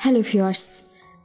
Hello viewers,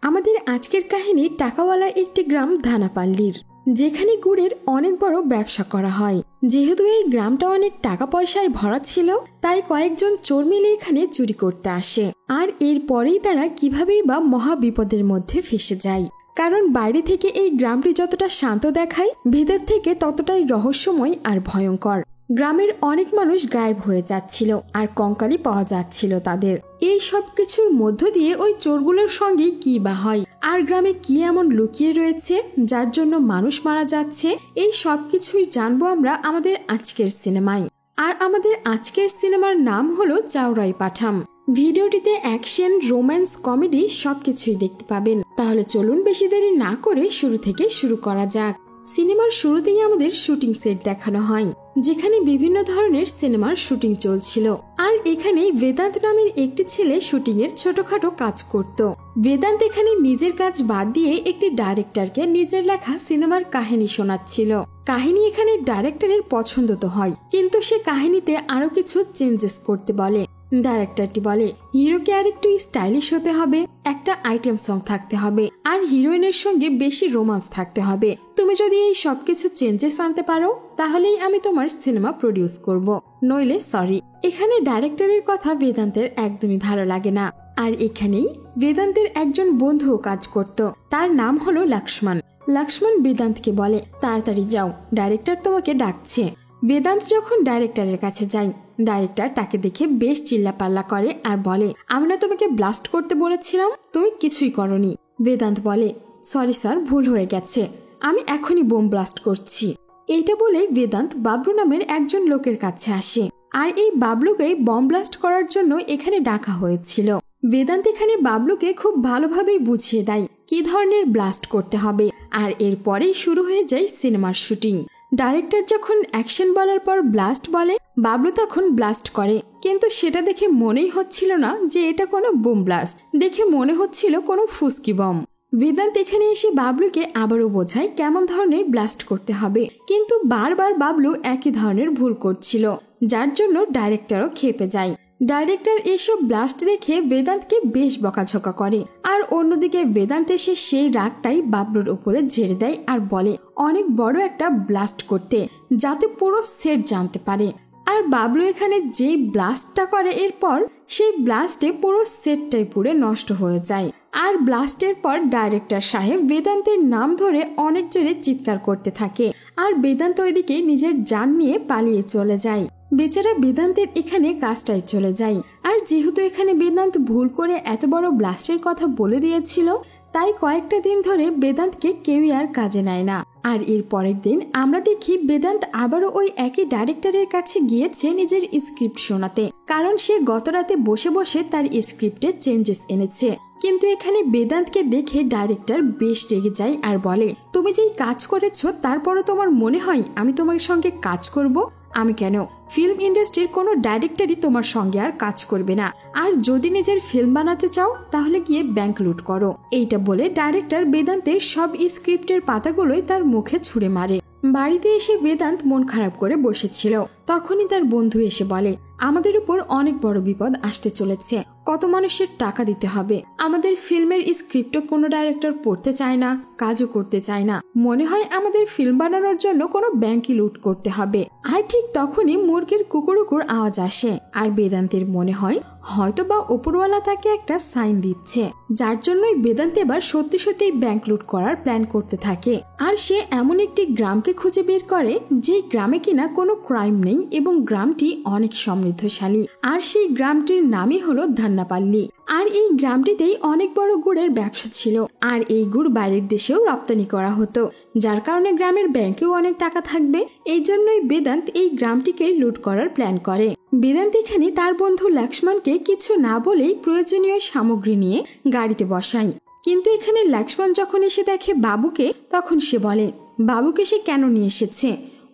আমাদের আজকের কাহিনী টাকাওয়ালা একটি গ্রাম ধানাপাল্লির, যেখানে গুড়ের অনেক বড় ব্যবসা করা হয়। যেহেতু এই গ্রামটা অনেক টাকা পয়সায় ভরা ছিল, তাই কয়েকজন চোর মিলে এখানে চুরি করতে আসে। আর এরপরেই তারা কিভাবেই বা মহা বিপদের মধ্যে ফেসে যায়। কারণ বাইরে থেকে এই গ্রামটি যতটা শান্ত দেখায়, ভেতর থেকে ততটাই রহস্যময় আর ভয়ঙ্কর। গ্রামের অনেক মানুষ গায়েব হয়ে যাচ্ছিল আর কঙ্কালি পাওয়া যাচ্ছিল তাদের। এই সব কিছুর মধ্য দিয়ে ওই চোরগুলোর সঙ্গে কি বা হয়, আর গ্রামে কি এমন লুকিয়ে রয়েছে যার জন্য মানুষ মারা যাচ্ছে, এই সব কিছুই জানবো আমরা আমাদের আজকের সিনেমায়। আর আমাদের আজকের সিনেমার নাম হলো চাওরাই পাঠাম। ভিডিওটিতে অ্যাকশন, রোম্যান্স, কমেডি সবকিছুই দেখতে পাবেন। তাহলে চলুন বেশি দেরি না করে শুরু থেকে শুরু করা যাক। সিনেমার শুরুতেই আমাদের শুটিং সেট দেখানো হয়, যেখানে বিভিন্ন ধরনের সিনেমার শুটিং চলছিল। আর এখানে বেদান্ত নামের একটি ছেলে শুটিং এর ছোটখাটো কাজ করত। বেদান্ত এখানে নিজের কাজ বাদ দিয়ে একটি ডাইরেক্টরকে নিজের লেখা সিনেমার কাহিনী শোনাচ্ছিল। কাহিনী এখানে ডাইরেক্টরের পছন্দ তো হয়, কিন্তু সে কাহিনীতে আরো কিছু চেঞ্জেস করতে বলে। ডাইরেক্টরটি বলে, হিরোকে আর একটু স্টাইলিশ হতে হবে, একটা আইটেম সং থাকতে হবে, আর হিরোইনের সঙ্গে বেশি রোমান্স থাকতে হবে। তুমি যদি এই সবকিছু চেঞ্জেস আনতে পারো, তাহলেই আমি তোমার সিনেমা প্রডিউস করব, নইলে সরি। এখানে ডাইরেক্টরের কথা বেদান্তের একদমই ভালো লাগে না। আর এখানেই বেদান্তের একজন বন্ধুও কাজ করত, তার নাম হলো লক্ষ্মণ। লক্ষ্মণ বেদান্তকে বলে, তাড়াতাড়ি যাও, ডাইরেক্টর তোমাকে ডাকছে। বেদান্ত যখন ডাইরেক্টরের কাছে যায়, ডাইরেক্টর তাকে দেখে বেশ চিল্লাপাল্লা করে আর বলে, আমি না তোমাকে ব্লাস্ট করতে বলেছিলাম, তুমি কিছুই করনি। বেদান্ত বলে, সরি স্যার, ভুল হয়ে গেছে, আমি এখনই বোম ব্লাস্ট করছি। এইটা বলে বেদান্ত বাবলু নামের একজন লোকের কাছে আসে, আর এই বাবলুকে বম ব্লাস্ট করার জন্য এখানে ডাকা হয়েছিল। বেদান্ত এখানে বাবলুকে খুব ভালোভাবেই বুঝিয়ে দেয় কি ধরনের ব্লাস্ট করতে হবে, আর এরপরেই শুরু হয়ে যায় সিনেমার শুটিং। ডাইরেক্টর যখন অ্যাকশন বলার পর ব্লাস্ট বলে, বাবলু তখন ব্লাস্ট করে, কিন্তু সেটা দেখে মনেই হচ্ছিল না যে এটা কোনো বোম ব্লাস্ট, দেখে মনে হচ্ছিল কোনো ফুসকি বম। বেদান্ত এখানে এসে বাবলুকে আবারও বোঝায় কেমন ধরনের ব্লাস্ট করতে হবে, কিন্তু বারবার বাবলু একই ধরনের ভুল করছিল, যার জন্য ডাইরেক্টরও খেপে যায়। ডাইরেক্টর এসব ব্লাস্ট দেখে বেদান্তকে বেশ বকাঝকা করে, আর অন্যদিকে বেদান্ত এসে সেই রাগটাই বাবলুর উপরে ঝেড়ে দেয় আর বলে অনেক বড় একটা ব্লাস্ট করতে, যাতে পুরো সেট জানতে পারে। আর বাবলু এখানে যে ব্লাস্টটা করে, এরপর সেই ব্লাস্টে পুরো সেটটাই পুড়ে নষ্ট হয়ে যায়। আর ব্লাস্টের পর ডাইরেক্টর সাহেব বেদান্তের নাম ধরে অনেক জোরে চিৎকার করতে থাকে, আর বেদান্ত ওইদিকে নিজের জান নিয়ে পালিয়ে চলে যায়। বেচারা বেদান্তের এখানে কাজটাই চলে যায়। আর যেহেতু এখানে বেদান্ত ভুল করে এত বড় ব্লাস্টের কথা বলে দিয়েছিল, তাই কয়েকটা দিন ধরে বেদান্তকে কেউই আর কাজে নেয় না। আর এর পরের দিন আমরা দেখি বেদান্ত আবারও ওই একই ডাইরেক্টরের কাছে গিয়েছে নিজের স্ক্রিপ্ট শোনাতে, কারণ সে গত রাতে বসে বসে তার স্ক্রিপ্টে চেঞ্জেস এনেছে। কিন্তু এখানে বেদান্তকে দেখে ডাইরেক্টর বেশ রেগে যায় আর বলে, তুমি যেই কাজ করেছো তারপরও তোমার মনে হয় আমি তোমার সঙ্গে কাজ করব? আমি কেন? ফিল্ম ইন্ডাস্ট্রির কোনো ডাইরেক্টরই তোমার সঙ্গে আর কাজ করবে না। আর যদি নিজের ফিল্ম বানাতে চাও, তাহলে গিয়ে ব্যাংক লুট করো। এইটা বলে ডাইরেক্টর বেদান্তের সব স্ক্রিপ্টের পাতাগুলোই তার মুখে ছুঁড়ে মারে। বাড়িতে এসে বেদান্ত মন খারাপ করে বসেছিল, তখনই তার বন্ধু এসে বলে, আমাদের উপর অনেক বড় বিপদ আসতে চলেছে, কত মানুষের টাকা দিতে হবে। আমাদের ফিল্মের স্ক্রিপ্টও কোনো ডাইরেক্টর পড়তে চায় না, কাজও করতে চায় না, মনে হয় আমাদের ফিল্ম বানানোর জন্য কোনো ব্যাংকই লুট করতে হবে। আর ঠিক তখনই মুরগির কুকুরুকুর আওয়াজ আসে, আর বেদান্তের মনে হয় হয়তো বা উপরওয়ালা তাকে একটা সাইন দিচ্ছে, যার জন্যই বেদান্ত এবার সত্যি সত্যি ব্যাংক লুট করার প্ল্যান করতে থাকে। আর সে এমন একটি গ্রামকে খুঁজে বের করে, যে গ্রামে কিনা কোনো ক্রাইম নেই এবং গ্রামটি অনেক সমৃদ্ধশালী। আর সেই গ্রামটির নামই হলো ধানাপাল্লি। আর এই গ্রামটিতেই অনেক বড় গুড়ের ব্যবসা ছিল, আর এই গুড় বাইরের দেশেও রপ্তানি করা হতো, যার কারণে গ্রামের ব্যাংকেও অনেক টাকা থাকবে। এই জন্যই বেদান্ত এই গ্রামটিকে লুট করার প্ল্যান করে। বেদান্ত এখানে তার বন্ধু লক্ষ্মণকে কিছু না বলেই প্রয়োজনীয় সামগ্রী নিয়ে গাড়িতে বসায়। কিন্তু এখানে লক্ষ্মণ যখন এসে দেখে বাবুকে, তখন সে বলে, বাবুকে সে কেন নিয়ে এসেছে?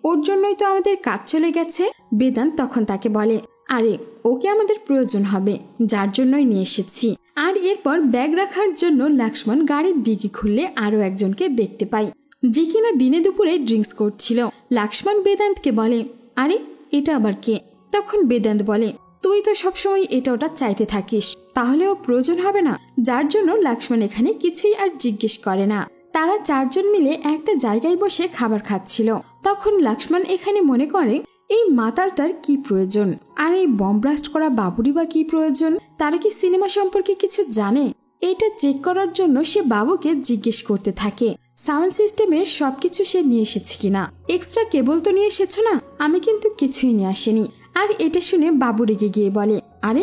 ওর জন্যই তো আমাদের কাজ চলে গেছে। বেদান্ত তখন তাকে বলে, আরে ওকে আমাদের প্রয়োজন হবে, যার জন্যই নিয়ে এসেছি। আর এরপর ব্যাগ রাখার জন্য লক্ষ্মণ গাড়ির ডিকি খুললে আরো একজনকে দেখতে পায়, যে কিনা দিনে দুপুরে ড্রিঙ্কস করছিল। লক্ষ্মণ বেদান্তকে বলে, আরে এটা আবার কে? তখন বেদান্ত বলে, তুই তো সবসময় এটা ওটা চাইতে থাকিস, তাহলে ওর প্রয়োজন হবে না। যার জন্য লক্ষ্মণ এখানে কিছুই আর জিজ্ঞেস করে না। তারা চারজন মিলে একটা জায়গায় বসে খাবার খাচ্ছিল। তখন লক্ষ্মণ এখানে মনে করে এই মাতালটার কি প্রয়োজন, আর এই বম ব্লাস্ট করা বাবুরই বা কি প্রয়োজন? তারা কি সিনেমা সম্পর্কে কিছু জানে? এটা চেক করার জন্য সে বাবুকে জিজ্ঞেস করতে থাকে সাউন্ড সিস্টেমের সবকিছু সে নিয়ে এসেছে কিনা। এক্সট্রা কেবল তো নিয়ে এসেছো না? আমি কিন্তু কিছুই নিয়ে আসেনি। আর এটা শুনে বাবু রেগে গিয়ে বলে, আরে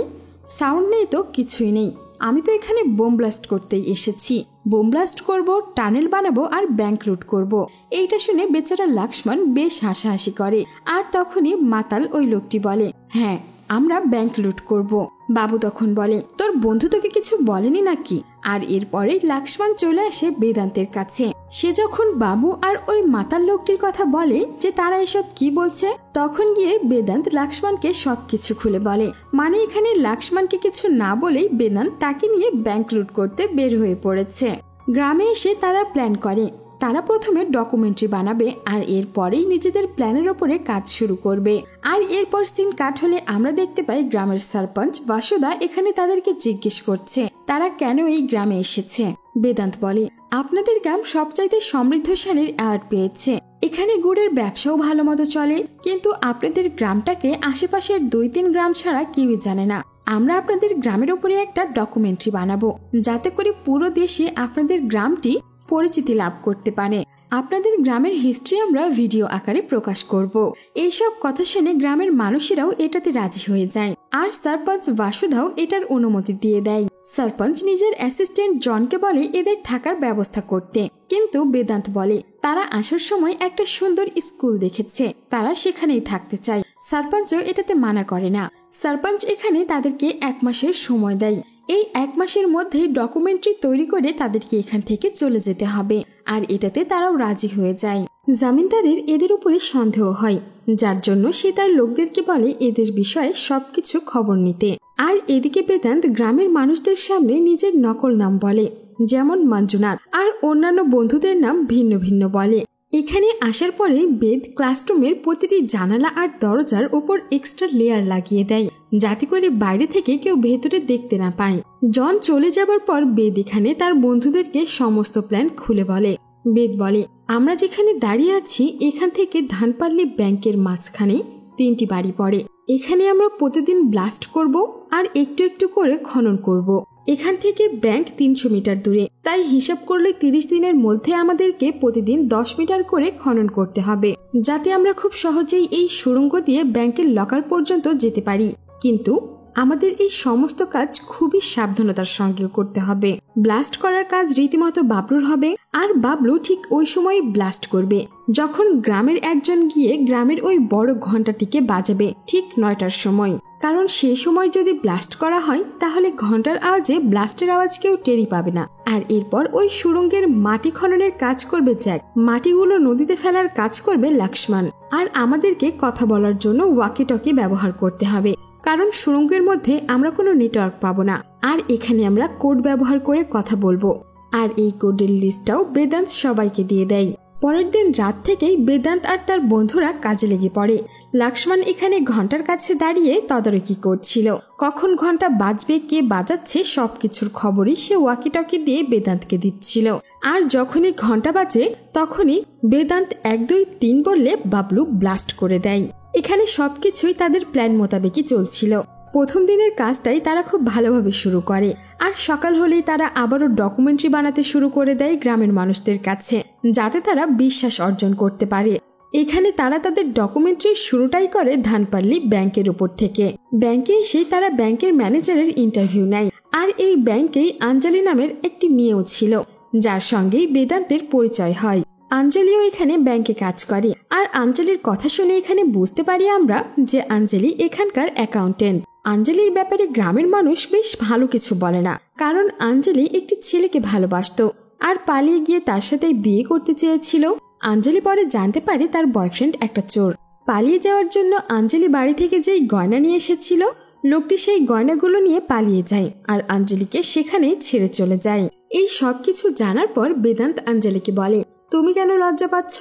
সাউন্ড নেই তো কিছুই নেই, আমি তো এখানে বোম ব্লাস্ট করতেই এসেছি। বোম ব্লাস্ট করবো, টানেল বানাবো আর ব্যাংক লুট করব। এইটা শুনে বেচারা লক্ষ্মণ বেশ হাসাহাসি করে। আর তখনই মাতাল ওই লোকটি বলে, হ্যাঁ আমরা ব্যাংক লুট করব। বাবু তখন বলে, তোর বন্ধু তোকে কিছু বলেনি নাকি? আর এরপরে লক্ষ্মণ চলে আসে বেদান্তের কাছে। সে যখন বাবু আর ওই মাতাল লোকটির কথা বলে যে তারা এসব কি বলছে, তখন গিয়ে বেদান্ত লক্ষ্মণকে সবকিছু খুলে বলে। মানে এখানে লক্ষ্মণকে কিছু না বলেই বেদান্ত তাকে নিয়ে ব্যাংক লুট করতে বের হয়ে পড়েছে। গ্রামে এসে তারা প্ল্যান করে তারা প্রথমে ডকুমেন্টারি বানাবে আর এরপরেই নিজেদের প্ল্যানের ওপরে কাজ শুরু করবে। আর এরপর সিন কাট হলে আমরা দেখতে পাই গ্রামের সরপঞ্চ বাসুদা এখানে তাদেরকে জিজ্ঞেস করছে তারা কেন এই গ্রামে এসেছে। বেদান্ত বলে, আপনাদের গ্রাম সবচাইতে সমৃদ্ধশালীর অ্যাওয়ার্ড পেয়েছে, এখানে গুড়ের ব্যবসাও ভালো মতো চলে, কিন্তু আপনাদের গ্রামটাকে আশেপাশের 2-3 গ্রাম ছাড়া কেউই জানে না। আমরা আপনাদের গ্রামের উপরে একটা ডকুমেন্টারি বানাবো যাতে করে পুরো দেশে আপনাদের গ্রামটি পরিচিতি লাভ করতে পারে। আপনাদের গ্রামের হিস্ট্রি আমরা ভিডিও আকারে প্রকাশ করব। এইসব কথা শুনে গ্রামের মানুষেরাও এটাতে রাজি হয়ে যায় আর সরপঞ্চ বাসুদাও এটার অনুমতি দিয়ে দেয়। সরপঞ্চ নিজের অ্যাসিস্ট্যান্ট জনকে বলে এদের থাকার ব্যবস্থা করতে, কিন্তু বেদান্ত বলে তারা আসার সময় একটা সুন্দর স্কুল দেখেছে, তারা সেখানেই থাকতে চায়। সরপঞ্চও এটাতে মানা করে না। সরপঞ্চ এখানে তাদেরকে 1 মাসের সময় দেয়। এই 1 মাসের মধ্যে ডকুমেন্টারি তৈরি করে তাদেরকে এখান থেকে চলে যেতে হবে, আর এটাতে তারাও রাজি হয়ে যায়। জমিনদারের এদের উপরে সন্দেহ হয়, যার জন্য সে তার লোকদেরকে বলে এদের বিষয়ে সবকিছু খবর নিতে। আর এদিকে বেদান্ত গ্রামের মানুষদের সামনে নিজের নকল নাম বলে, যেমন মঞ্জুনাথ, আর অন্যান্য বন্ধুদের নাম ভিন্ন ভিন্ন বলে। এখানে আসার পরে বেদ ক্লাসরুমের প্রতিটি জানালা আর দরজার উপর এক্সট্রা লেয়ার লাগিয়ে দেয় যাতে করে বাইরে থেকে কেউ ভেতরে দেখতে না পায়। জন চলে যাবার পর বেদ এখানে তার বন্ধুদেরকে সমস্ত প্ল্যান খুলে বলে। বেদ বলে, আমরা যেখানে দাঁড়িয়ে আছি এখান থেকে ধানপাল্লি ব্যাংকের মাঝখানে 3টি বাড়ি পড়ে। এখানে আমরা প্রতিদিন ব্লাস্ট করব আর একটু একটু করে খনন করব। এখান থেকে ব্যাংক 300 মিটার দূরে, তাই হিসাব করলে 30 দিনের মধ্যে আমাদেরকে প্রতিদিন 10 মিটার করে খনন করতে হবে যাতে আমরা খুব সহজেই এই সুড়ঙ্গ দিয়ে ব্যাংকের লকার পর্যন্ত যেতে পারি। কিন্তু আমাদের এই সমস্ত কাজ খুবই সাবধানতার সঙ্গে করতে হবে। ব্লাস্ট করার কাজ রীতিমতো বাবলুর হবে, আর বাবলু ঠিক ওই সময় ব্লাস্ট করবে যখন গ্রামের একজন গিয়ে গ্রামের ওই বড় ঘন্টাটিকে বাজাবে ঠিক 9টার সময়। কারণ সেই সময় যদি ব্লাস্ট করা হয় তাহলে ঘন্টার আওয়াজে ব্লাস্টের আওয়াজ কেউ টেরি পাবে না। আর এরপর ওই সুড়ঙ্গের মাটি খননের কাজ করবে জ্যাক, মাটিগুলো নদীতে ফেলার কাজ করবে লক্ষ্মণ, আর আমাদেরকে কথা বলার জন্য ওয়াকি টকি ব্যবহার করতে হবে, কারণ সুড়ঙ্গের মধ্যে আমরা কোনো নেটওয়ার্ক পাবো না। আর এখানে আমরা কোড ব্যবহার করে কথা বলবো, আর এই কোডের লিস্টটাও বেদান্ত সবাইকে দিয়ে দেয়। পরের দিন রাত থেকেই বেদান্ত আর তার বন্ধুরা কাজে লেগে পড়ে। লক্ষ্মণ এখানে ঘন্টার কাছে দাঁড়িয়ে তদারকি করছিল, কখন ঘন্টা বাজবে, কে বাজাচ্ছে সবকিছুর খবরই সে ওয়াকি টকি দিয়ে বেদান্তকে দিচ্ছিল। আর যখনই ঘন্টা বাজে তখনই বেদান্ত 1 2 3 বললে বাবলু ব্লাস্ট করে দেয়। এখানে সবকিছুই তাদের প্ল্যান মোতাবেকই চলছিল। প্রথম দিনের কাজটাই তারা খুব ভালোভাবে শুরু করে, আর সকাল হলেই তারা আবারও ডকুমেন্টারি বানাতে শুরু করে দেয় গ্রামের মানুষদের কাছে, যাতে তারা বিশ্বাস অর্জন করতে পারে। এখানে তারা তাদের ডকুমেন্টারির শুরুটাই করে ধানপাল্লি ব্যাংকের উপর থেকে। ব্যাংকে এসে তারা ব্যাংকের ম্যানেজারের ইন্টারভিউ নেয়, আর এই ব্যাংকেই আঞ্জলি নামের একটি মেয়েও ছিল, যার সঙ্গেই বেদান্তের পরিচয় হয়। আঞ্জলিও এখানে ব্যাংকে কাজ করে, আর আঞ্জলির কথা শুনে এখানে বুঝতে পারি আমরা যে আঞ্জলি এখানকার অ্যাকাউন্টেন্ট। আঞ্জলির ব্যাপারে গ্রামের মানুষ বেশ ভালো কিছু বলে না, কারণ আঞ্জলি একটি ছেলেকে ভালোবাসতো আর পালিয়ে গিয়ে তার সাথে বিয়ে করতে চেয়েছিল। আঞ্জলি পরে জানতে পারে তার বয়ফ্রেন্ড একটা চোর। পালিয়ে যাওয়ার জন্য আঞ্জলি বাড়ি থেকে যেই গয়না নিয়ে এসেছিল, লোকটি সেই গয়নাগুলো নিয়ে পালিয়ে যায় আর আঞ্জলিকে সেখানেই ছেড়ে চলে যায়। এই সবকিছু জানার পর বেদান্ত আঞ্জলিকে বলে, তুমি কেন লজ্জা পাচ্ছ?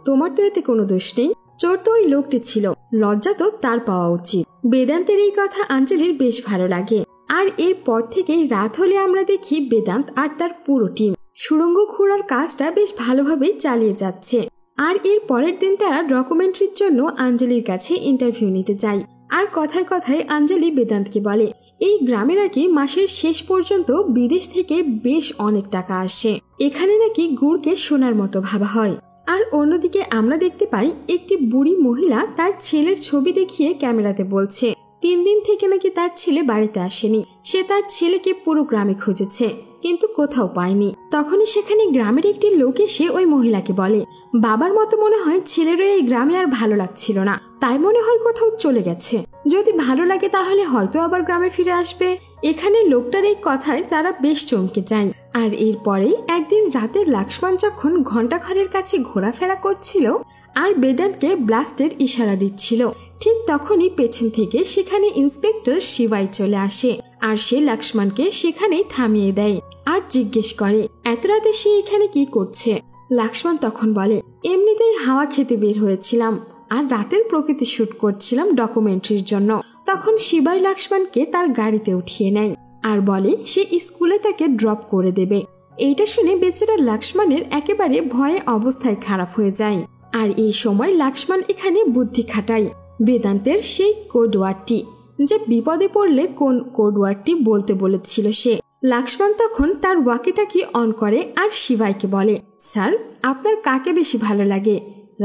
তোমার তো এতে কোনো দোষ নেই, চোর তো ওই লোকটি ছিল, লজ্জা তো তার পাওয়া উচিত। বেদান্তের এই কথা আঞ্জলির বেশ ভালো লাগে। আর এরপর থেকেই রাত হলে আমরা দেখি বেদান্ত আর তার পুরো টিম সুড়ঙ্গ খোঁড়ার কাজটা বেশ ভালোভাবেই চালিয়ে যাচ্ছে। আর এর পরের দিন তারা ডকুমেন্টারির জন্য আঞ্জলির কাছে ইন্টারভিউ নিতে যায়। আর কথায় কথায় আঞ্জলি বেদান্তকে বলে এই গ্রামে নাকি মাসের শেষ পর্যন্ত বিদেশ থেকে বেশ অনেক টাকা আসে, এখানে নাকি গুড়কে সোনার মতো ভাবা হয়। আর অন্যদিকে আমরা দেখতে পাই একটি বুড়ি মহিলা তার ছেলের ছবি দেখিয়ে ক্যামেরাতে বলছে 3 দিন থেকে নাকি তার ছেলে বাড়িতে আসেনি। সে তার ছেলেকে পুরো গ্রামে খুঁজেছে কিন্তু কোথাও পায়নি। তখনই সেখানে গ্রামের একটি লোক এসে ওই মহিলাকে বলে বাবার মতো মনে হয় ছেলেরও এই গ্রামে আর ভালো লাগছিল না, তাই মনে হয় কোথাও চলে গেছে। যদি ভালো লাগে তাহলে হয়তো আবার গ্রামে ফিরে আসবে। এখানে লোকটার এই কথায় তারা বেশ চমকে যায়। আর এরপরেই একদিন রাতে লক্ষ্মণ যখন ঘণ্টাঘরের কাছে ঘোরাফেরা করছিল আর বেদান্তকে ব্লাস্টের ইশারা দিচ্ছিল, ঠিক তখনই পেছন থেকে সেখানে ইন্সপেক্টর শিবাই চলে আসে। আর সে লক্ষ্মণকে সেখানেই থামিয়ে দেয় আর জিজ্ঞেস করে এত রাতে সে এখানে কি করছে। লক্ষ্মণ তখন বলে এমনিতেই হাওয়া খেতে বের হয়েছিলাম আর রাতের প্রকৃতি শুট করছিলাম ডকুমেন্টারির জন্য। তখন শিবাই লক্ষ্মণকে তার গাড়িতে উঠিয়ে নেয় আর বলে সে স্কুলে তাকে ড্রপ করে দেবে। এইটা শুনে বেচারা লক্ষ্মণের একেবারে ভয়ে অবস্থায় খারাপ হয়ে যায়। আর এই সময় লক্ষ্মণ এখানে বুদ্ধি খাটায় বেদান্তের সেই কোডওয়ার্ডটি, যে বিপদে পড়লে কোন কোডওয়ার্ডটি বলতে বলেছিল সে। লক্ষ্মণ তখন তার ওয়াকিটাকি অন করে আর শিবাইকে বলে স্যার আপনার কাকে বেশি ভালো লাগে,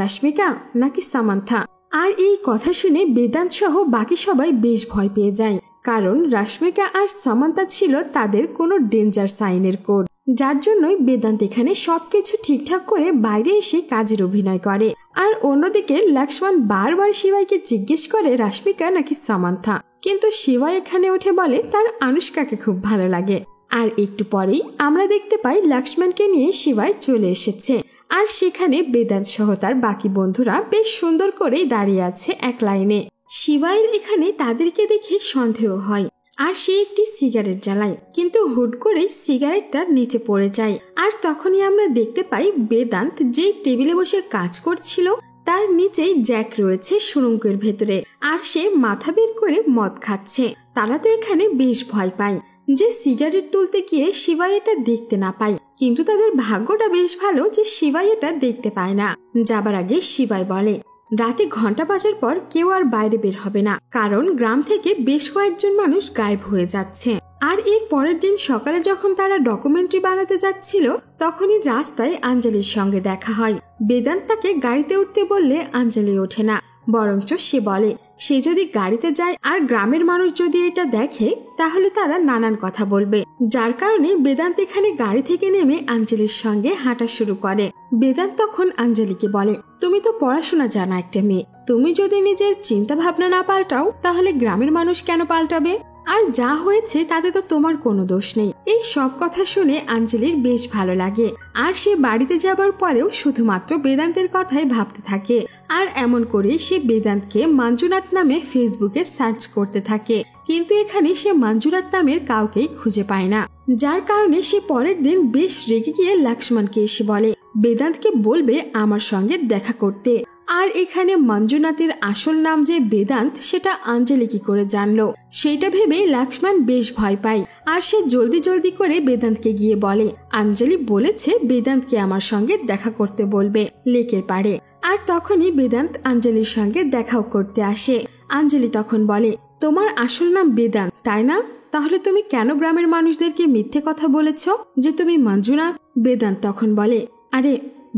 রশ্মিকা নাকি সামান্থা? আর এই কথা শুনে বেদান্ত সহ বাকি সবাই বেশ ভয় পেয়ে যায়, কারণ রশ্মিকা আর সামান্থা ছিল তাদের কোনো ডেঞ্জার সাইনের কোড, যার জন্যই বেদান্ত এখানে সবকিছু ঠিকঠাক করে বাইরে এসে কাজের অভিনয় করে। আর অন্যদিকে লক্ষ্মণ বারবার শিবাইকে জিজ্ঞেস করে রশ্মিকা নাকি সামান্থা, কিন্তু শিবাই এখানে উঠে বলে তার আনুষ্কাকে খুব ভালো লাগে। আর একটু পরেই আমরা দেখতে পাই লক্ষ্মণকে নিয়ে শিবাই চলে এসেছে। আর সেখানে বেদান্ত সহ তার বাকি বন্ধুরা বেশ সুন্দর করেই দাঁড়িয়ে আছে এক লাইনে। শিবাইয়ের এখানে তাদেরকে দেখে সন্দেহ হয় আর সে একটি সিগারেট জ্বালায়, কিন্তু হুট করে সিগারেটটা নিচে পড়ে যায়। আর তখনই আমরা দেখতে পাই বেদান্ত যে টেবিলে বসে কাজ করছিল তার নিচেই জ্যাক রয়েছে সুড়ঙ্গের ভেতরে, আর সে মাথা বের করে মদ খাচ্ছে। তারা তো এখানে বেশ ভয় পায় যে সিগারেট তুলতে গিয়ে শিবাই এটা দেখতে না পায়, কিন্তু তাদের ভাগ্যটা বেশ ভালো যে শিবাই এটা দেখতে পায় না। যাবার আগে শিবাই বলে রাতে ঘন্টা বাজার পর কেউ আর বাইরে বের হবে না, কারণ গ্রাম থেকে বেশ কয়েকজন মানুষ গায়েব হয়ে যাচ্ছে। আর এর পরের দিন সকালে যখন তারা ডকুমেন্টারি বানাতে যাচ্ছিল তখনই রাস্তায় আঞ্জলির সঙ্গে দেখা হয়। বেদান্ত তাকে গাড়িতে উঠতে বললে আঞ্জলি ওঠে না, বরঞ্চ সে বলে সে যদি গাড়িতে যায় আর গ্রামের মানুষ যদি এটা দেখে তাহলে তারা নানান কথা বলবে, যার কারণে বেদান্ত এখানে গাড়ি থেকে নেমে আঞ্জলির সঙ্গে হাঁটা শুরু করে। বেদান্ত তখন আঞ্জলিকে বলে তুমি তো পড়াশোনা জানা একটা মেয়ে, তুমি যদি নিজের চিন্তা ভাবনা না পাল্টাও তাহলে গ্রামের মানুষ কেন পাল্টাবে? আর যা হয়েছে তাতে তো তোমার কোনো দোষ নেই। এই সব কথা শুনে আঞ্জলির বেশ ভালো লাগে আর সে বাড়িতে যাবার পরেও শুধুমাত্র বেদান্তের কথাই ভাবতে থাকে। আর এমন করে সে বেদান্তকে মঞ্জুনাথ নামে ফেসবুকে সার্চ করতে থাকে, কিন্তু এখানে সে মঞ্জুনাথ নামের কাউকেই খুঁজে পায় না, যার কারণে সে পরের দিন বেশ রেগে গিয়ে লক্ষ্মণকে এসে বলে বেদান্তকে বলবে আমার সঙ্গে দেখা করতে। আর এখানে মঞ্জুনাথের আসল নাম যে বেদান্ত সেটা আঞ্জলি কি করে জানলো সেটা ভেবে লক্ষ্মণ বেশ ভয় পায়। আর সে জলদি জলদি করে বেদান্তকে গিয়ে বলে আঞ্জলি বলেছে বেদান্তকে আমার সঙ্গে দেখা করতে বলবে লেকের পাড়ে। আর তখনই বেদান্ত আঞ্জলির সঙ্গে দেখাও করতে আসে। আঞ্জলি তখন বলে তোমার আসল নাম বেদান্ত তাই না? তাহলে তুমি কেন গ্রামের মানুষদেরকে মিথ্যে কথা বলেছ যে তুমি মঞ্জুনাথ? বেদান্ত তখন বলে আরে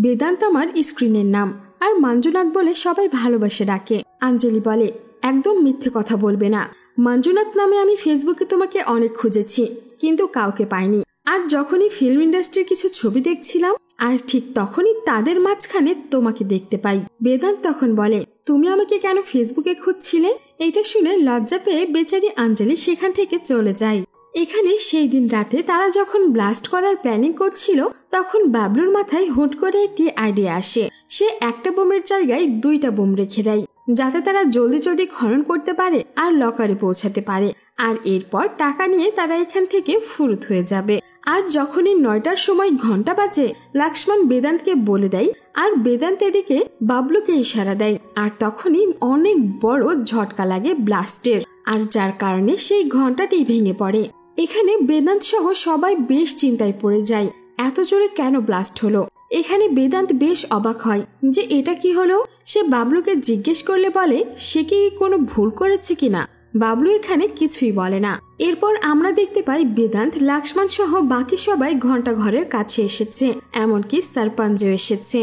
বেদান্ত আমার স্ক্রিনের নাম আর মঞ্জুনাথ বলে সবাই ভালোবাসে ডাকে। আঞ্জলি বলে একদম মিথ্যে কথা বলবে না, মঞ্জুনাথ নামে আমি ফেসবুকে তোমাকে অনেক খুঁজেছি কিন্তু কাউকে পাইনি। আর যখনই ফিল্ম ইন্ডাস্ট্রির কিছু ছবি দেখছিলাম আর ঠিক তখনই তাদের মাঝখানে তোমাকে দেখতে পাই। বেদান্ত তখন বলে তুমি আমাকে কেন ফেসবুকে খুঁজছিলে? এটা শুনে লজ্জা পেয়ে বেচারি আঞ্জলি সেখান থেকে চলে যায়। এখানে সেই দিন রাতে তারা যখন ব্লাস্ট করার প্ল্যানিং করছিল তখন বাবলুর মাথায় হুট করে একটি আইডিয়া আসে। সে একটা বোমের জায়গায় 2টা বোম রেখে দেয় যাতে তারা জলদি জলদি খনন করতে পারে আর লকারে পৌঁছাতে পারে। আর এরপর টাকা নিয়ে তারা এখান থেকে ফুরুত হয়ে যাবে। আর যখনই 9টার সময় ঘন্টা বাজে লক্ষ্মণ বেদান্তকে বলে দেয় আর বেদান্ত এদিকে বাবলুকে ইশারা দেয়, আর তখনই অনেক বড় ঝটকা লাগে ব্লাস্টের, আর যার কারণে সেই ঘন্টাটি ভেঙে পড়ে। এখানে বেদান্ত সহ সবাই বেশ চিন্তায় পড়ে যায়, এত জোরে কেন ব্লাস্ট হলো। এখানে বেদান্ত বেশ অবাক হয় যে এটা কি হলো। সে বাবলুকে জিজ্ঞেস করলে বলে সে কি কোনো ভুল করেছে কিনা। বাবলু এখানে কিছুই বলে না। এরপর আমরা দেখতে পাই বেদান্ত, লক্ষ্মণ সহ বাকি সবাই ঘন্টা ঘরের কাছে এসেছে, এমনকি সরপঞ্চও এসেছে।